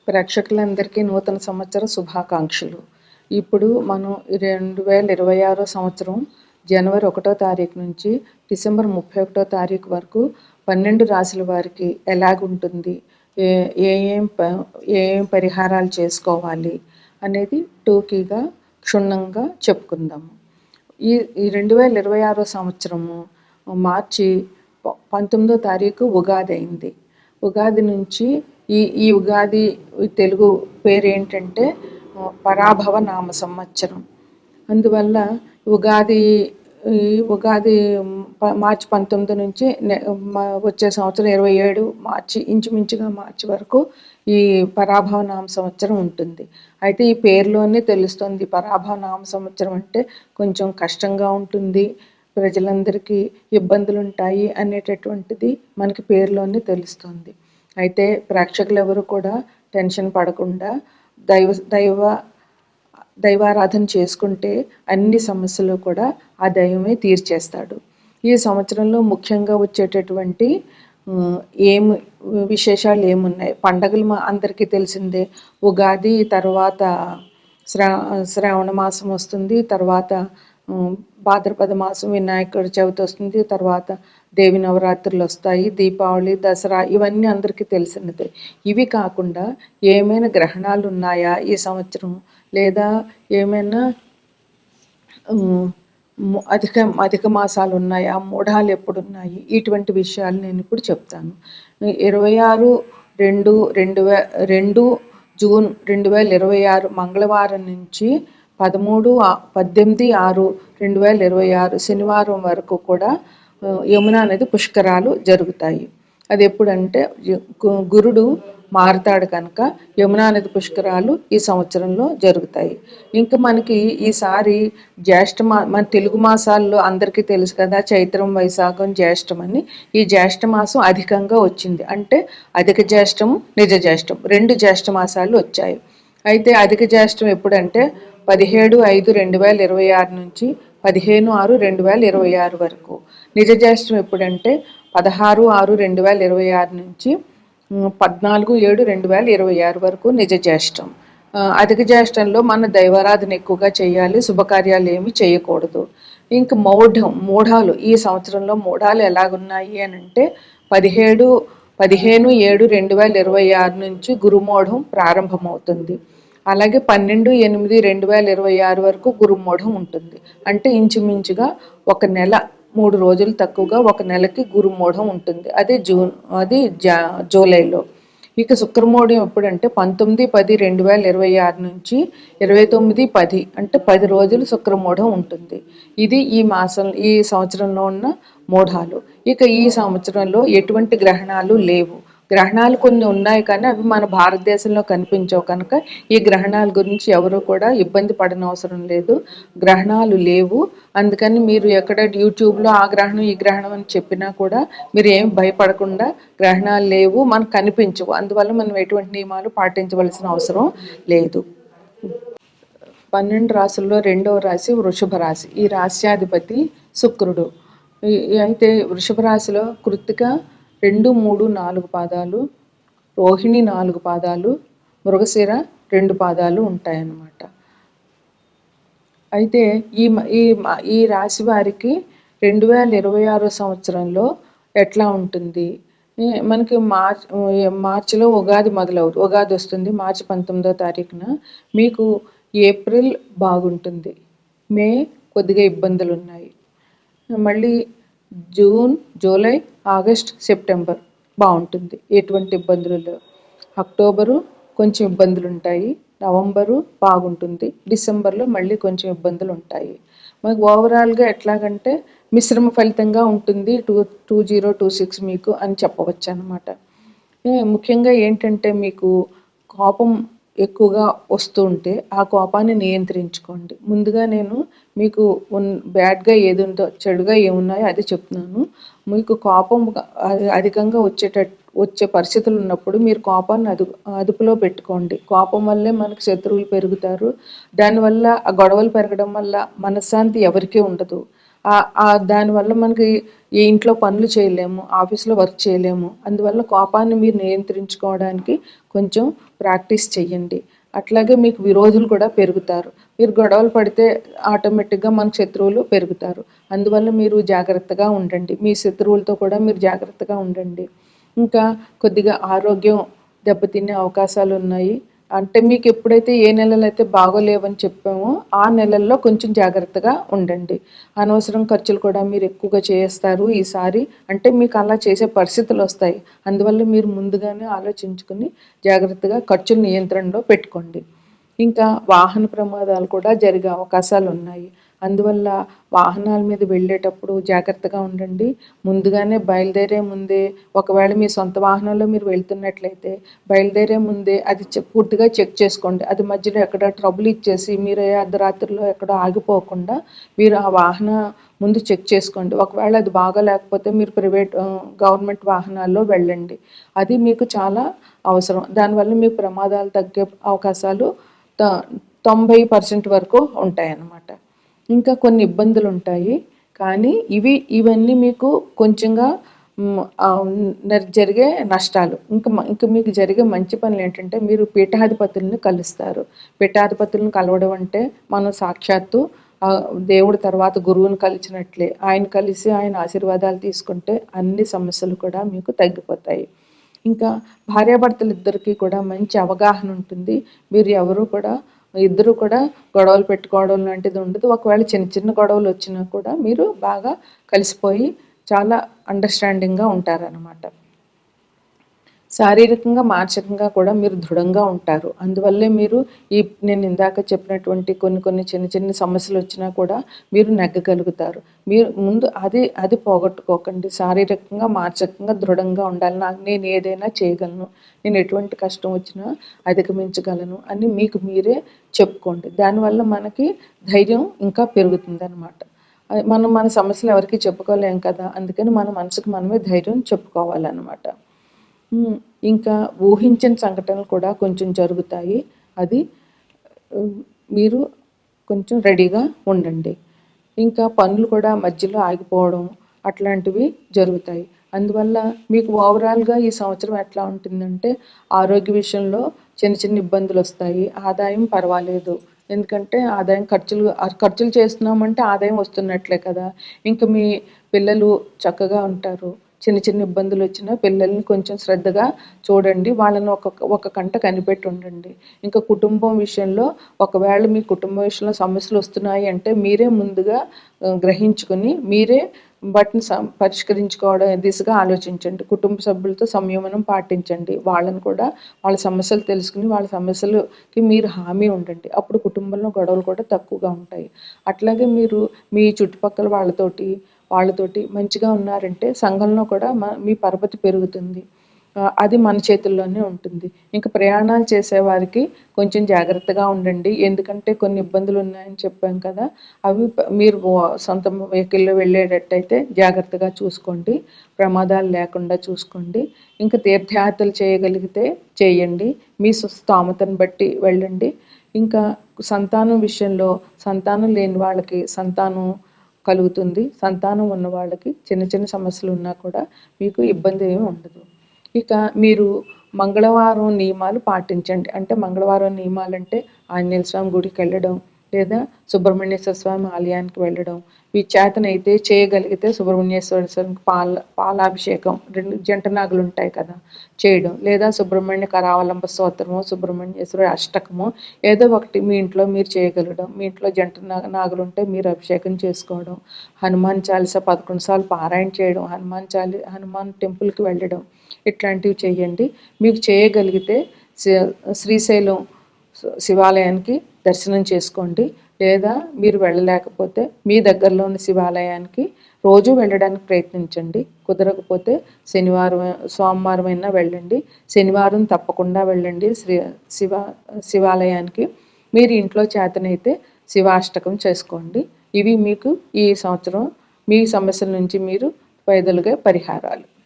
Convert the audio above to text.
ప్రేక్షకులందరికీ నూతన సంవత్సర శుభాకాంక్షలు. ఇప్పుడు మనం 2026 సంవత్సరం జనవరి 1వ తారీఖు నుంచి డిసెంబర్ 31వ తారీఖు వరకు 12 రాశుల వారికి ఎలాగుంటుంది, ఏం పరిహారాలు చేసుకోవాలి అనేది టూకీగా క్షుణ్ణంగా చెప్పుకుందాము. ఈ 2026 సంవత్సరము మార్చి 19వ తారీఖు ఉగాది అయింది. ఉగాది నుంచి ఈ ఉగాది తెలుగు పేరు ఏంటంటే పరాభవ నామ సంవత్సరం. అందువల్ల ఉగాది మార్చి 19 నుంచి వచ్చే సంవత్సరం 27 మార్చి ఇంచుమించుగా మార్చి వరకు ఈ పరాభవ నామ సంవత్సరం ఉంటుంది. అయితే ఈ పేరులోనే తెలుస్తుంది పరాభవ నామ సంవత్సరం అంటే కొంచెం కష్టంగా ఉంటుంది, ప్రజలందరికీ ఇబ్బందులు ఉంటాయి అనేటటువంటిది మనకి పేరులోనే తెలుస్తుంది. అయితే ప్రేక్షకులు ఎవరు కూడా టెన్షన్ పడకుండా దైవారాధన చేసుకుంటే అన్ని సమస్యలు కూడా ఆ దైవమే తీర్చేస్తాడు. ఈ సంవత్సరంలో ముఖ్యంగా వచ్చేటటువంటి విశేషాలు ఏమున్నాయి? పండగలు అందరికీ తెలిసిందే. ఉగాది తర్వాత శ్రావణ మాసం వస్తుంది, తర్వాత భాద్రపద మాసం వినాయకుడి చవితి వస్తుంది, తర్వాత దేవి నవరాత్రులు వస్తాయి, దీపావళి, దసరా, ఇవన్నీ అందరికీ తెలిసినదే. ఇవి కాకుండా ఏమైనా గ్రహణాలు ఉన్నాయా ఈ సంవత్సరం, లేదా ఏమైనా అధిక మాసాలు ఉన్నాయా, మూఢాలు ఎప్పుడున్నాయి, ఇటువంటి విషయాలు నేను ఇప్పుడు చెప్తాను. 26/2/2 జూన్ 2026 మంగళవారం నుంచి 18/6/2026 శనివారం వరకు కూడా యమునా నది పుష్కరాలు జరుగుతాయి. అది ఎప్పుడంటే గురుడు మారుతాడు కనుక యమునా నది పుష్కరాలు ఈ సంవత్సరంలో జరుగుతాయి. ఇంకా మనకి ఈసారి మన తెలుగు మాసాల్లో అందరికీ తెలుసు కదా, చైత్రం, వైశాఖం, జ్యేష్టం అని. ఈ జ్యేష్ఠ మాసం అధికంగా వచ్చింది. అంటే అధిక జ్యేష్టము, నిజ జ్యేష్టం, 2 జ్యేష్ఠ మాసాలు వచ్చాయి. అయితే అధిక జ్యేష్టం ఎప్పుడంటే 17/5/2026 నుంచి 15/6/2026 వరకు. నిజ జ్యేష్టం ఎప్పుడంటే 16/6/2026 నుంచి 14/7/2026 వరకు నిజ జ్యేష్టం. అధిక జ్యేష్టంలో మన దైవారాధన ఎక్కువగా చేయాలి, శుభకార్యాలు ఏమి చేయకూడదు. ఇంక మూఢాలు ఈ సంవత్సరంలో మూఢాలు ఎలాగున్నాయి అని అంటే 15/7/2026 నుంచి గురుమూఢం ప్రారంభమవుతుంది. అలాగే 12/8/2026 వరకు గురుమూఢం ఉంటుంది. అంటే ఇంచుమించుగా ఒక నెల, 3 రోజులు తక్కువగా ఒక నెలకి గురుమూఢం ఉంటుంది. అది జూలైలో. ఇక శుక్రమూఢం ఎప్పుడంటే 19/10/2026 నుంచి 29/10 అంటే 10 రోజులు శుక్రమూఢం ఉంటుంది. ఇది ఈ సంవత్సరంలో ఉన్న మూఢాలు. ఇక ఈ సంవత్సరంలో ఎటువంటి గ్రహణాలు లేవు. గ్రహణాలు కొన్ని ఉన్నాయి కానీ అవి మన భారతదేశంలో కనిపించవు కనుక ఈ గ్రహణాల గురించి ఎవరు కూడా ఇబ్బంది పడనవసరం లేదు. గ్రహణాలు లేవు. అందుకని మీరు ఎక్కడ యూట్యూబ్లో ఆ గ్రహణం ఈ గ్రహణం అని చెప్పినా కూడా మీరు ఏం భయపడకుండా, గ్రహణాలు లేవు, మనకు కనిపించవు, అందువల్ల మనం ఎటువంటి నియమాలు పాటించవలసిన అవసరం లేదు. 12 రాశుల్లో 2వ రాశి వృషభ రాశి. ఈ రాశ్యాధిపతి శుక్రుడు. అయితే వృషభ రాశిలో కృత్తిక 2, 3, 4 పాదాలు, రోహిణి 4 పాదాలు, మృగశిర 2 పాదాలు ఉంటాయన్నమాట. అయితే ఈ రాశి వారికి 2026 సంవత్సరంలో ఎట్లా ఉంటుంది? మనకి మార్చిలో ఉగాది మొదలవుతుంది. ఉగాది వస్తుంది మార్చి 19వ తారీఖున. మీకు ఏప్రిల్ బాగుంటుంది, మే కొద్దిగా ఇబ్బందులు ఉన్నాయి, మళ్ళీ జూన్, జూలై, ఆగస్ట్, సెప్టెంబర్ బాగుంటుంది, ఎటువంటి ఇబ్బందులు లేవు. అక్టోబరు కొంచెం ఇబ్బందులు ఉంటాయి, నవంబరు బాగుంటుంది, డిసెంబర్లో మళ్ళీ కొంచెం ఇబ్బందులు ఉంటాయి. మనకు ఓవరాల్గా ఎట్లాగంటే మిశ్రమ ఫలితంగా ఉంటుంది 2026 మీకు అని చెప్పవచ్చు అన్నమాట. ముఖ్యంగా ఏంటంటే మీకు కోపం ఎక్కువగా వస్తూ ఉంటే ఆ కోపాన్ని నియంత్రించుకోండి. ముందుగా నేను మీకు బ్యాడ్గా ఏది ఉందో, చెడుగా ఏమున్నాయో అది చెప్తున్నాను. మీకు కోపం అధికంగా వచ్చే పరిస్థితులు ఉన్నప్పుడు మీరు కోపాన్ని అదుపులో పెట్టుకోండి. కోపం వల్లే మనకు శత్రువులు పెరుగుతారు. దానివల్ల ఆ గొడవలు పెరగడం వల్ల మనశ్శాంతి ఎవరికీ ఉండదు. దానివల్ల మనకి ఈ ఇంట్లో పనులు చేయలేము, ఆఫీస్లో వర్క్ చేయలేము. అందువల్ల కోపాన్ని మీరు నియంత్రించుకోవడానికి కొంచెం ప్రాక్టీస్ చెయ్యండి. అట్లాగే మీకు విరోధులు కూడా పెరుగుతారు. మీరు గొడవలు పడితే ఆటోమేటిక్గా మన శత్రువులు పెరుగుతారు. అందువల్ల మీరు జాగ్రత్తగా ఉండండి. మీ శత్రువులతో కూడా మీరు జాగ్రత్తగా ఉండండి. ఇంకా కొద్దిగా ఆరోగ్యం దెబ్బతినే అవకాశాలు ఉన్నాయి. అంటే మీకు ఎప్పుడైతే ఏ నెలలు అయితే బాగోలేవని చెప్పామో ఆ నెలల్లో కొంచెం జాగ్రత్తగా ఉండండి. అనవసరం ఖర్చులు కూడా మీరు ఎక్కువగా చేస్తారు ఈసారి. అంటే మీకు అలా చేసే పరిస్థితులు వస్తాయి. అందువల్ల మీరు ముందుగానే ఆలోచించుకుని జాగ్రత్తగా ఖర్చుల నియంత్రణలో పెట్టుకోండి. ఇంకా వాహన ప్రమాదాలు కూడా జరిగే అవకాశాలు ఉన్నాయి. అందువల్ల వాహనాల మీద వెళ్ళేటప్పుడు జాగ్రత్తగా ఉండండి. ముందుగానే బయలుదేరే ముందే ఒకవేళ మీ సొంత వాహనంలో మీరు వెళ్తున్నట్లయితే బయలుదేరే ముందే అది పూర్తిగా చెక్ చేసుకోండి. అది మధ్యలో ఎక్కడ ట్రబుల్ ఇచ్చేసి మీరు అర్ధరాత్రిలో ఎక్కడో ఆగిపోకుండా మీరు ఆ వాహన ముందు చెక్ చేసుకోండి. ఒకవేళ అది బాగోలేకపోతే మీరు గవర్నమెంట్ వాహనాల్లో వెళ్ళండి. అది మీకు చాలా అవసరం. దానివల్ల మీ ప్రమాదాలు తగ్గే అవకాశాలు 90% వరకు ఉంటాయన్నమాట. ఇంకా కొన్ని ఇబ్బందులు ఉంటాయి, కానీ ఇవన్నీ మీకు కొంచెంగా జరిగే నష్టాలు. ఇంకా మీకు జరిగే మంచి పనులు ఏంటంటే మీరు పీఠాధిపతులను కలుస్తారు. పీఠాధిపతులను కలవడం అంటే మనం సాక్షాత్తు దేవుడి తర్వాత గురువుని కలిసినట్లే. ఆయన కలిసి ఆయన ఆశీర్వాదాలు తీసుకుంటే అన్ని సమస్యలు కూడా మీకు తగ్గిపోతాయి. ఇంకా భార్యాభర్తలు ఇద్దరికీ కూడా మంచి అవగాహన ఉంటుంది. మీరు ఇద్దరు కూడా గొడవలు పెట్టుకోవడం లాంటిది ఉండదు. ఒకవేళ చిన్న చిన్న గొడవలు వచ్చినా కూడా మీరు బాగా కలిసిపోయి చాలా అండర్స్టాండింగ్గా ఉంటారనమాట. శారీరకంగా మానసికంగా కూడా మీరు దృఢంగా ఉంటారు. అందువల్లే మీరు నేను ఇందాక చెప్పినటువంటి కొన్ని చిన్న చిన్న సమస్యలు వచ్చినా కూడా మీరు నెగ్గగలుగుతారు. మీరు ముందు అది పోగొట్టుకోకండి. శారీరకంగా మానసికంగా దృఢంగా ఉండాలి. నేను ఏదైనా చేయగలను, నేను ఎటువంటి కష్టం వచ్చినా అధిగమించగలను అని మీకు మీరే చెప్పుకోండి. దానివల్ల మనకి ధైర్యం ఇంకా పెరుగుతుందన్నమాట. మనం మన సమస్యలు ఎవరికి చెప్పుకోలేం కదా, అందుకని మన మనసుకు మనమే ధైర్యం చెప్పుకోవాలన్నమాట. ఇంకా ఊహించని సంఘటనలు కూడా కొంచెం జరుగుతాయి. అది మీరు కొంచెం రెడీగా ఉండండి. ఇంకా పనులు కూడా మధ్యలో ఆగిపోవడం అట్లాంటివి జరుగుతాయి. అందువల్ల మీకు ఓవరాల్గా ఈ సంవత్సరం ఎట్లా ఉంటుందంటే ఆరోగ్య విషయంలో చిన్న చిన్న ఇబ్బందులు వస్తాయి. ఆదాయం పర్వాలేదు, ఎందుకంటే ఆదాయం ఖర్చులు చేస్తున్నామంటే ఆదాయం వస్తున్నట్లే కదా. ఇంకా మీ పిల్లలు చక్కగా ఉంటారు. చిన్న చిన్న ఇబ్బందులు వచ్చినా పిల్లల్ని కొంచెం శ్రద్ధగా చూడండి. వాళ్ళని ఒక కంట కనిపెట్టి ఉండండి. ఇంకా కుటుంబం విషయంలో ఒకవేళ మీ కుటుంబం విషయంలో సమస్యలు వస్తున్నాయి అంటే మీరే ముందుగా గ్రహించుకొని మీరే వాటిని పరిష్కరించుకోవడం దిశగా ఆలోచించండి. కుటుంబ సభ్యులతో సంయమనం పాటించండి. వాళ్ళని కూడా వాళ్ళ సమస్యలు తెలుసుకుని వాళ్ళ సమస్యలకి మీరు హామీ ఉండండి. అప్పుడు కుటుంబంలో గొడవలు కూడా తక్కువగా ఉంటాయి. అట్లాగే మీరు మీ చుట్టుపక్కల వాళ్ళతోటి మంచిగా ఉన్నారంటే సంఘంలో కూడా మీ పరపతి పెరుగుతుంది. అది మన చేతుల్లోనే ఉంటుంది. ఇంకా ప్రయాణాలు చేసేవారికి కొంచెం జాగ్రత్తగా ఉండండి. ఎందుకంటే కొన్ని ఇబ్బందులు ఉన్నాయని చెప్పాం కదా, అవి మీరు సొంత వెహికల్లో వెళ్ళేటట్టయితే జాగ్రత్తగా చూసుకోండి. ప్రమాదాలు లేకుండా చూసుకోండి. ఇంకా తీర్థయాత్రలు చేయగలిగితే చేయండి. మీ స్తోమతను బట్టి వెళ్ళండి. ఇంకా సంతానం విషయంలో సంతానం లేని వాళ్ళకి సంతానం కలుగుతుంది. సంతానం ఉన్న వాళ్ళకి చిన్న చిన్న సమస్యలు ఉన్నా కూడా మీకు ఇబ్బంది ఏమి ఉండదు. ఇక మీరు మంగళవారం నియమాలు పాటించండి. అంటే మంగళవారం నియమాలంటే ఆంజనేయ స్వామి గుడికి వెళ్ళడం, లేదా సుబ్రహ్మణ్యేశ్వర స్వామి ఆలయానికి వెళ్ళడం. మీ చేతనైతే చేయగలిగితే సుబ్రహ్మణ్యేశ్వర స్వామికి పాలాభిషేకం 2 జంట నాగులు ఉంటాయి కదా, చేయడం. లేదా సుబ్రహ్మణ్య కరావలంబ స్తోత్రమో సుబ్రహ్మణ్యేశ్వర అష్టకమో ఏదో ఒకటి మీ ఇంట్లో మీరు చేయగలగడం. మీ ఇంట్లో జంట నాగులు ఉంటే మీరు అభిషేకం చేసుకోవడం. హనుమాన్ చాలీస 11 సార్లు పారాయణ చేయడం. హనుమాన్ టెంపుల్కి వెళ్ళడం. ఇట్లాంటివి చేయండి. మీకు చేయగలిగితే శ్రీశైలం శివాలయానికి దర్శనం చేసుకోండి. లేదా మీరు వెళ్ళలేకపోతే మీ దగ్గరలో ఉన్న శివాలయానికి రోజు వెళ్ళడానికి ప్రయత్నించండి. కుదరకపోతే సోమవారం అయినా వెళ్ళండి. శనివారం తప్పకుండా వెళ్ళండి శివాలయానికి. మీరు ఇంట్లో చేతనైతే శివాష్టకం చేసుకోండి. ఇవి మీకు ఈ సంవత్సరం మీ సమస్యల నుంచి మీరు వైదొలిగే పరిహారాలు.